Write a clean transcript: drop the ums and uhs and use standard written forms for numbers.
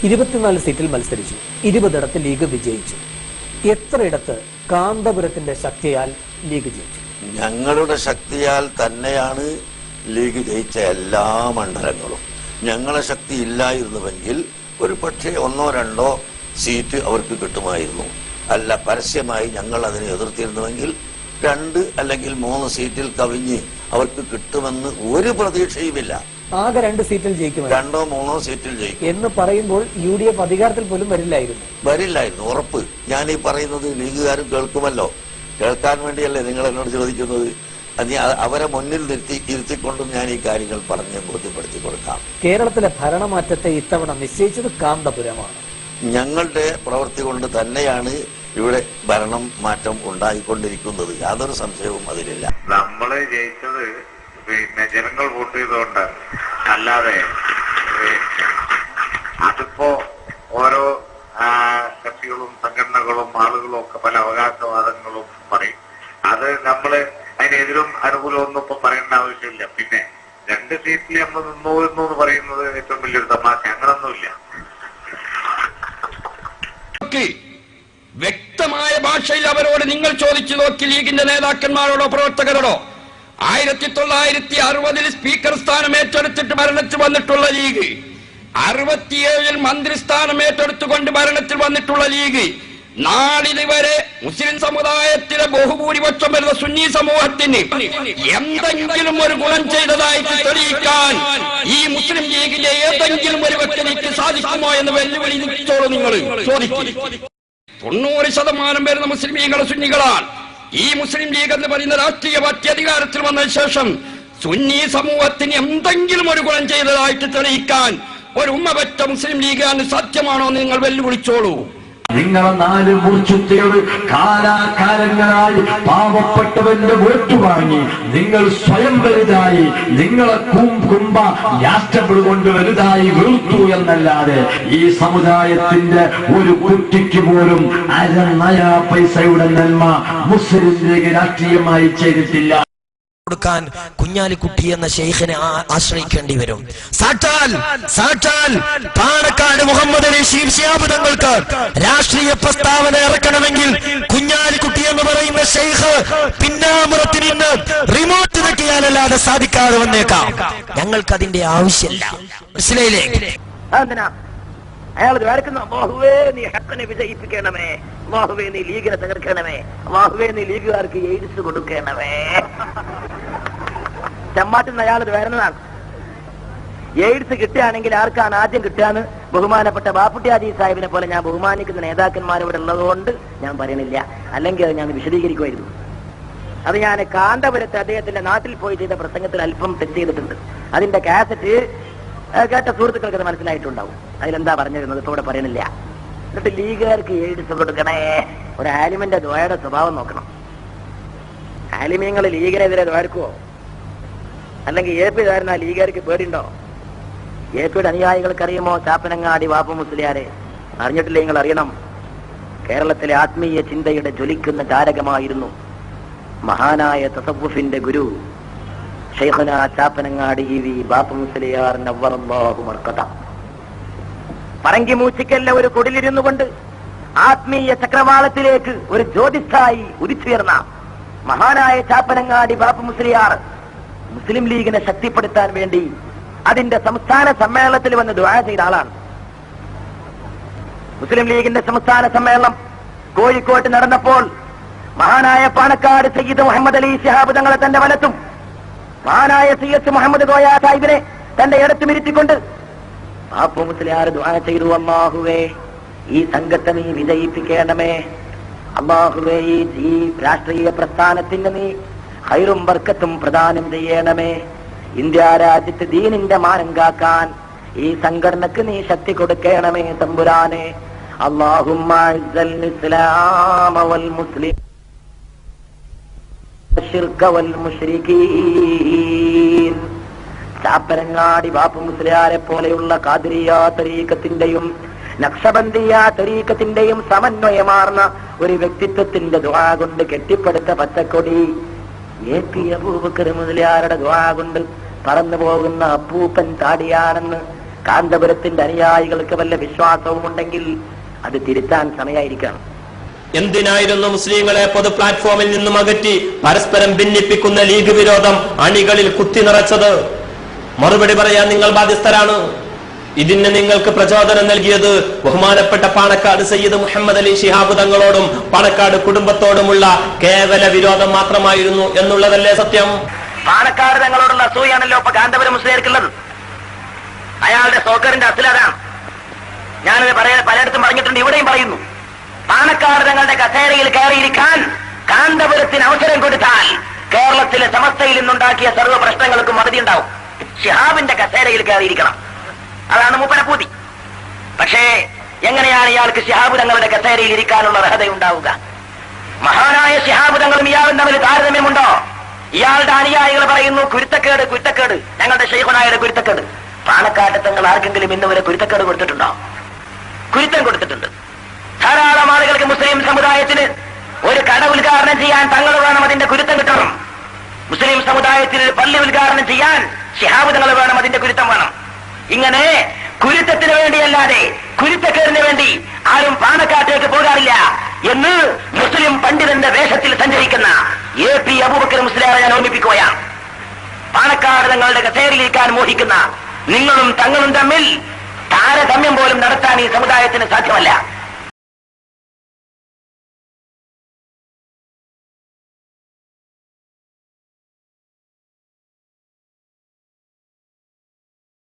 24 സീറ്റിൽ മത്സരിച്ചു, 20 ലീഗ് വിജയിച്ചു. എത്രയിടത്ത് കാന്തപുരത്തിന്റെ ശക്തിയാൽ ലീഗ് ജയിച്ചു? ഞങ്ങളുടെ ശക്തിയാൽ തന്നെയാണ് ലീഗ് ജയിച്ച എല്ലാ മണ്ഡലങ്ങളും. ഞങ്ങളെ ശക്തി ഇല്ലായിരുന്നുവെങ്കിൽ ഒരു പക്ഷേ 1-2 സീറ്റ് അവർക്ക് കിട്ടുമായിരുന്നു. അല്ല, പരസ്യമായി ഞങ്ങൾ അതിനെ എതിർത്തിരുന്നുവെങ്കിൽ 2 അല്ലെങ്കിൽ 3 സീറ്റിൽ കവിഞ്ഞ് അവർക്ക് കിട്ടുമെന്ന് ഒരു പ്രതീക്ഷയുമില്ല. ആകെ 2 സീറ്റിൽ ജയിക്കും, 2-3 സീറ്റിൽ ജയിക്കും എന്ന് പറയുമ്പോൾ UDF അധികാരത്തിൽ പോലും വരില്ലായിരുന്നു ഉറപ്പ്. ഞാൻ ഈ പറയുന്നത് ലീഗുകാരും കേൾക്കുമല്ലോ. കേൾക്കാൻ വേണ്ടിയല്ലേ നിങ്ങൾ എന്നോട് ചോദിക്കുന്നത്. അവരെ മുന്നിൽ ഇരുത്തിക്കൊണ്ടും ഞാൻ ഈ കാര്യങ്ങൾ പറഞ്ഞ് ബോധ്യപ്പെടുത്തി കൊടുക്കാം. കേരളത്തിലെ ഭരണമാറ്റത്തെ ഇത്തവണ നിശ്ചയിച്ചത് കാന്തപുരമാണ്. ഞങ്ങളുടെ പ്രവൃത്തി കൊണ്ട് തന്നെയാണ് ഇവിടെ ഭരണം മാറ്റം ഉണ്ടായിക്കൊണ്ടിരിക്കുന്നത്. യാതൊരു സംശയവും അതിലില്ല. നമ്മള് ജയിച്ചത് ജനങ്ങൾ വോട്ട് ചെയ്തുകൊണ്ട്, അല്ലാതെ അതിപ്പോ ഓരോ കക്ഷികളും സംഘടനകളും ആളുകളും ഒക്കെ പല അവകാശവാദങ്ങളും പറയും. അത് നമ്മള് അതിനെതിരും അനുകൂലവും ഒന്നും ഇപ്പൊ പറയേണ്ട ആവശ്യമില്ല. പിന്നെ 2 സീറ്റിൽ നമ്മൾ നിന്നോരുന്നു എന്ന് പറയുന്നത് ഏറ്റവും വലിയൊരു തമാശ. അങ്ങനൊന്നുമില്ല. വ്യക്തമായ ഭാഷയിൽ അവരോട് നിങ്ങൾ ചോദിച്ചു നോക്കി, ലീഗിന്റെ നേതാക്കന്മാരോടോ പ്രവർത്തകരോടോ. 1960 സ്പീക്കർ സ്ഥാനം ഏറ്റെടുത്തിട്ട് ഭരണത്തിൽ വന്നിട്ടുള്ള ലീഗ്, 67 മന്ത്രിസ്ഥാനം ഏറ്റെടുത്തുകൊണ്ട് ഭരണത്തിൽ വന്നിട്ടുള്ള ലീഗ്, നാളിതുവരെ മുസ്ലിം സമുദായത്തിലെ ബഹുഭൂരിപക്ഷം വരുന്ന സുന്നി സമൂഹത്തിന് എന്തെങ്കിലും ഒരു ഗുണം ചെയ്തതായിട്ട് തെളിയിക്കാൻ ഈ മുസ്ലിം ലീഗിന്റെ ഏതെങ്കിലും ഒരു വ്യക്തിക്ക് സാധിക്കുമോ എന്ന് വെല്ലുവിളി നിൽച്ചോളൂ. നിങ്ങൾ ചോദിക്കും. 90% വരുന്ന മുസ്ലിം ലീഗുകൾ സുന്നികളാണ്. ഈ മുസ്ലിം ലീഗ് എന്ന് പറയുന്ന രാഷ്ട്രീയ പാർട്ടി അധികാരത്തിൽ വന്നതിന് ശേഷം സുന്നി സമൂഹത്തിന് എന്തെങ്കിലും ഒരു ഗുണം ചെയ്തതായിട്ട് തെളിയിക്കാൻ ഒരു ഉമ്മപറ്റ മുസ്ലിം ലീഗാണ് സാധ്യമാണോ എന്ന് നിങ്ങൾ വെല്ലുവിളിച്ചോളൂ. നിങ്ങളെ 4 മൂർച്ചുത്തികൾ കാലാകാലങ്ങളായി പാവപ്പെട്ടവന്റെ വോട്ട് വാങ്ങി നിങ്ങൾ സ്വയം വലുതായി, നിങ്ങളെ കുംഭ യാസ്റ്റബിൾ കൊണ്ട് വലുതായി വെറുത്തു എന്നല്ലാതെ ഈ സമുദായത്തിന്റെ ഒരു കുട്ടിക്ക് പോലും 1/2 പൈസയുടെ നന്മ മുസ്ലിം ലീഗ് രാഷ്ട്രീയമായി ചെയ്തിട്ടില്ല. കൊടുക്കാൻ കുഞ്ഞാലിക്കുട്ടി എന്ന ശൈഖിനെ ആശ്രയിക്കേണ്ടി വരും. സാക്ഷാൽ പാണക്കാട് മുഹമ്മദ് അലി ശിഹാബ് തങ്ങൾക്ക് രാഷ്ട്രീയ പ്രസ്താവന ഇറക്കണമെങ്കിൽ കുഞ്ഞാലിക്കുട്ടി എന്ന് പറയുന്ന ശൈഖ് പിന്നാമ്പുറത്ത് നിന്ന് റിമോട്ട് നെട്ടിയാലല്ലാതെ സാധിക്കാതെ വന്നേക്കാം. ഞങ്ങൾക്ക് അതിന്റെ ആവശ്യമില്ല. മനസ്സിലായില്ലേ? അയാൾ ദ്വാരക്കുന്നു, അല്ലാഹുവേ നീ ഹഖ്ഖിനെ വിജയിപ്പിക്കണമേ, അല്ലാഹുവേ നീ ലീഗിനെ തകർക്കണമേ, അല്ലാഹുവേ നീ ലീഗുകാർക്ക് എയ്ഡ്സ് കൊടുക്കണമേ. ചമ്മാറ്റുന്ന അയാൾ ദ്വാരുന്നതാണ്. എയ്ഡ്സ് കിട്ടുകയാണെങ്കിൽ ആർക്കാണ് ആദ്യം കിട്ടുകയെന്ന് ബഹുമാനപ്പെട്ട ബാപ്പുട്ടി ഹാജി സാഹിബിനെ പോലെ ഞാൻ ബഹുമാനിക്കുന്ന നേതാക്കന്മാരിവിടെ ഉള്ളതുകൊണ്ട് ഞാൻ പറയണില്ല, അല്ലെങ്കിൽ അത് ഞാൻ വിശദീകരിക്കുമായിരുന്നു. അത് ഞാൻ കാന്തപുരത്ത് അദ്ദേഹത്തിന്റെ നാട്ടിൽ പോയി ചെയ്ത പ്രസംഗത്തിൽ അല്പം തെറ്റ് ചെയ്തിട്ടുണ്ട്. അതിന്റെ കാസറ്റ് കേട്ട സുഹൃത്തുക്കൾക്ക് അത് മനസ്സിലായിട്ടുണ്ടാവും. അതിലെന്താ പറഞ്ഞിരുന്നത് ഇപ്പോൾ ഇവിടെ പറയണില്ല. എന്നിട്ട് ലീഗുകാർക്ക് എയ്ഡ്സ് കൊടുക്കണേ. ഒരു ആലിമിന്റെ ദ്വയുടെ സ്വഭാവം നോക്കണം. ആലിമീങ്ങൾ ലീഗിനെതിരെ ദ്വാരക്കുവോ? അല്ലെങ്കിൽ AP ദ്വാരുന്ന ലീഗുകാർക്ക് പേടിയുണ്ടോ? AP അനുയായികൾക്ക് അറിയുമോ ചാപ്പനങ്ങാടി വാപ്പ മുസ്ലിയാരെ? അറിഞ്ഞിട്ടില്ല, നിങ്ങൾ അറിയണം. കേരളത്തിലെ ആത്മീയ ചിന്തയുടെ ജ്വലിക്കുന്ന താരകമായിരുന്നു മഹാനായ തസവ്വുഫിന്റെ ഗുരു ശൈഖുനാ ചാപ്പനങ്ങാടി ബാപ്പ മുസ്ലിയാർ നവ്വറല്ലാഹു മർഖദ. പറങ്കി മൂച്ചിക്കല്ല ഒരു കുടിലിരുന്നു കൊണ്ട് ആത്മീയ ചക്രവാളത്തിലേക്ക് ഒരു ജ്യോതിസ്ഥായി ഉദിച്ചുയർന്ന മഹാനായ ചാപ്പനങ്ങാടി ബാപ്പ മുസ്ലിയാർ മുസ്ലിം ലീഗിനെ ശക്തിപ്പെടുത്താൻ വേണ്ടി അതിന്റെ സംസ്ഥാന സമ്മേളനത്തിൽ വന്ന് ദുആ ചെയ്ത ആളാണ്. മുസ്ലിം ലീഗിന്റെ സംസ്ഥാന സമ്മേളനം കോഴിക്കോട്ട് നടന്നപ്പോൾ മഹാനായ പാണക്കാട് സയ്യിദ് മുഹമ്മദ് അലി ശിഹാബ് തങ്ങളെ തന്റെ വലത്തും മഹാനായ CS മുഹമ്മദ് കോയ സാഹിബിനെ തന്റെ ഇടത്തും ഇരുത്തിക്കൊണ്ട് ബാപ്പു മുസ്ലിയാർ ദുആ ചെയ്തു, അല്ലാഹുവേ ഈ സംഘത്തെ നീ വിജയിപ്പിക്കണമേ, അല്ലാഹുവേ ഈ രാഷ്ട്രീയ പ്രസ്ഥാനത്തിന് നീ ഖൈറും ബർക്കത്തും പ്രദാനം ചെയ്യണമേ, ഇന്ത്യ രാജ്യത്ത് ദീനിന്റെ മാനം കാക്കാൻ ഈ സംഘടനക്ക് നീ ശക്തി കൊടുക്കണമേ തമ്പുരാനെ. അല്ലാഹുമ്മ അസ്സൽ ഇസ്ലാമ വൽ മുസ്ലിം ശിർക വൽ മുശ്രികീൻ. ചാപ്പരങ്ങാടി ബാപ്പു മുസ്ലിയാരെ പോലെയുള്ള ഖാദിരിയ തരീഖത്തിന്റെയും നഖ്ശബന്ദിയ തരീഖത്തിന്റെയും സമന്വയമാർന്ന ഒരു വ്യക്തിത്വത്തിന്റെ ദുആ കൊണ്ട് കെട്ടിപ്പടുത്ത പച്ചക്കൊടി AP അബൂബക്കർ മുസ്ലിയാരുടെ ദുആ കൊണ്ട് പറന്നു പോകുന്ന അപ്പൂപ്പൻ താടിയാണെന്ന് കാന്തപുരത്തിന്റെ അനുയായികൾക്ക് വല്ല വിശ്വാസവും ഉണ്ടെങ്കിൽ അത് തിരുത്താൻ സമയമായിരിക്കണം. എന്തിനായിരുന്നു മുസ്ലിങ്ങളെ പൊതു പ്ലാറ്റ്ഫോമിൽ നിന്നും അകറ്റി പരസ്പരം ഭിന്നിപ്പിക്കുന്ന ലീഗ് വിരോധം അണികളിൽ കുത്തി നിറച്ചത്? മറുപടി പറയാൻ നിങ്ങൾ ബാധ്യസ്ഥരാണ്. ഇതിന് നിങ്ങൾക്ക് പ്രചോദനം നൽകിയത് ബഹുമാനപ്പെട്ട പാണക്കാട് സയ്യിദ് മുഹമ്മദ് അലി ശിഹാബ് തങ്ങളോടും പാണക്കാട് കുടുംബത്തോടുമുള്ള കേവല വിരോധം മാത്രമായിരുന്നു എന്നുള്ളതല്ലേ സത്യം? പാണക്കാട് തങ്ങളോടുള്ള അസൂയാണല്ലോ ഇപ്പൊ കാന്തപുരം മുസ്ലിയാർക്കുള്ളത്. അയാളുടെ സോക്കറിന്റെ അസിലതാണ്. ഞാനത് പലയിടത്തും പറഞ്ഞിട്ടുണ്ട്, ഇവിടെയും പറയുന്നു. പാണക്കാട് തങ്ങളുടെ കസേരയിൽ കയറിയിരിക്കാൻ കാന്തപുരത്തിന് അവസരം കൊടുത്താൽ കേരളത്തിലെ സമസ്തയിൽ നിന്നുണ്ടാക്കിയ സർവ്വ പ്രശ്നങ്ങൾക്കും മറുപടി ഉണ്ടാവും. ശിഹാബിന്റെ കസേരയിൽ കയറിയിരിക്കണം, അതാണ് മൂപ്പര പൂതി. പക്ഷേ എങ്ങനെയാണ് ഇയാൾക്ക് ശിഹാബ് തങ്ങളുടെ കസേരയിൽ ഇരിക്കാനുള്ള അർഹത ഉണ്ടാവുക? മഹാനായ ശിഹാബ് തങ്ങളും ഇയാളും തമ്മിൽ താരതമ്യമുണ്ടോ? ഇയാളുടെ അനുയായികൾ പറയുന്നു കുരുത്തക്കേട് കുരുത്തക്കേട്, ഞങ്ങളുടെ ശൈഖുനായുടെ കുരുത്തക്കേട്. പാണക്കാട്ട് തങ്ങൾ ആർക്കെങ്കിലും ഇന്ന് വരെ കുരുത്തക്കേട് കൊടുത്തിട്ടുണ്ടോ? കുരുത്തം കൊടുത്തിട്ടുണ്ട്. ധാരാളം ആളുകൾക്ക് മുസ്ലിം സമുദായത്തിന് ഒരു കട ഉദ്ഘാടനം ചെയ്യാൻ തങ്ങൾ വേണം, അതിന്റെ കുരുത്തം കിട്ടണം. മുസ്ലിം സമുദായത്തിൽ പള്ളി ഉദ്ഘാടനം ചെയ്യാൻ ശിഹാബ് തങ്ങൾ വേണം, അതിന്റെ കുരുത്തം വേണം. ഇങ്ങനെ കുരുത്തത്തിന് വേണ്ടിയല്ലാതെ കുരുത്തക്കേടിന് വേണ്ടി ആരും പാണക്കാട്ടേക്ക് പോകാറില്ല എന്ന് മുസ്ലിം പണ്ഡിതന്റെ വേഷത്തിൽ സഞ്ചരിക്കുന്ന AP അബൂബക്കർ മുസ്ലിയാരെ ഞാൻ ഓർമ്മിപ്പിക്കുകയാണ്. പാണക്കാട് തങ്ങളുടെ കസേരയിലിരിക്കാൻ മോഹിക്കുന്ന നിങ്ങളും തങ്ങളും തമ്മിൽ താരതമ്യം പോലും നടത്താൻ ഈ സമുദായത്തിന് സാധ്യമല്ല.